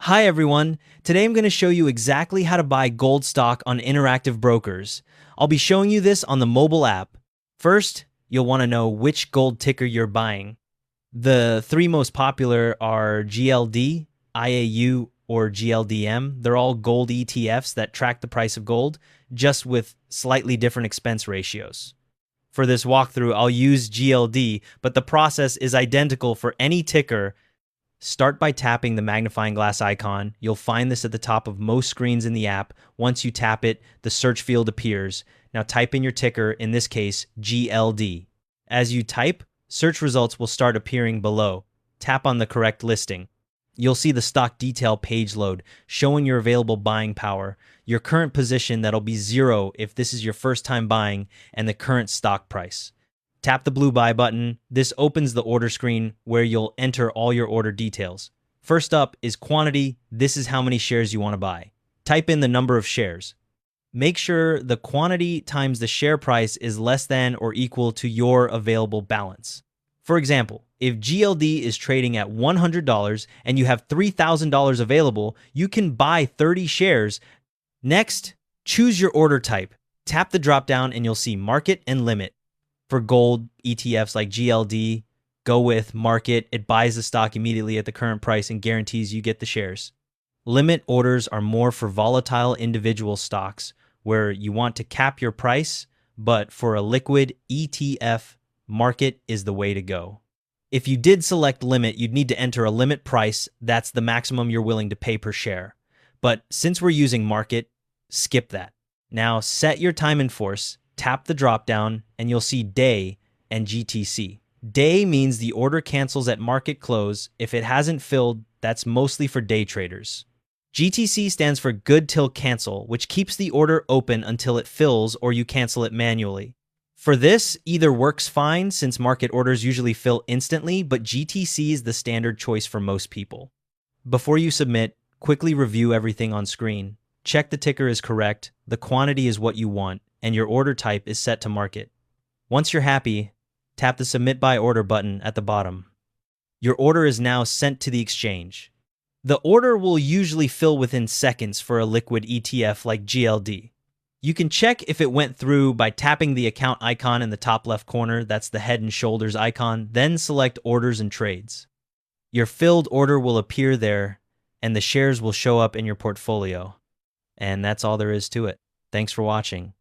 Hi everyone, today I'm going to show you exactly how to buy gold stock on Interactive Brokers. I'll be showing you this on the mobile app. First, you'll want to know which gold ticker you're buying. The three most popular are GLD, IAU, or GLDM. They're all gold ETFs that track the price of gold, just with slightly different expense ratios. For this walkthrough, I'll use GLD, but the process is identical for any ticker. Start by tapping the magnifying glass icon. You'll find this at the top of most screens in the app. Once you tap it, the search field appears. Now type in your ticker, in this case, GLD. As you type, search results will start appearing below. Tap on the correct listing. You'll see the stock detail page load, showing your available buying power, your current position that'll be 0 if this is your first time buying, and the current stock price. Tap the blue buy button. This opens the order screen where you'll enter all your order details. First up is quantity. This is how many shares you want to buy. Type in the number of shares. Make sure the quantity times the share price is less than or equal to your available balance. For example, if GLD is trading at $100 and you have $3,000 available, you can buy 30 shares. Next, choose your order type. Tap the drop-down and you'll see market and limit. For gold ETFs like GLD, go with market. It buys the stock immediately at the current price and guarantees you get the shares. Limit orders are more for volatile individual stocks where you want to cap your price, but for a liquid ETF, market is the way to go. If you did select limit, you'd need to enter a limit price. That's the maximum you're willing to pay per share. But since we're using market, skip that. Now set your time in force. Tap the drop-down and you'll see day and GTC. Day means the order cancels at market close. If it hasn't filled, that's mostly for day traders. GTC stands for good till cancel, which keeps the order open until it fills or you cancel it manually. For this, either works fine since market orders usually fill instantly, but GTC is the standard choice for most people. Before you submit, quickly review everything on screen. Check the ticker is correct, the quantity is what you want, and your order type is set to market. Once you're happy, tap the Submit Buy Order button at the bottom. Your order is now sent to the exchange. The order will usually fill within seconds for a liquid ETF like GLD. You can check if it went through by tapping the account icon in the top left corner, that's the head and shoulders icon, then select Orders and Trades. Your filled order will appear there, and the shares will show up in your portfolio. And that's all there is to it. Thanks for watching.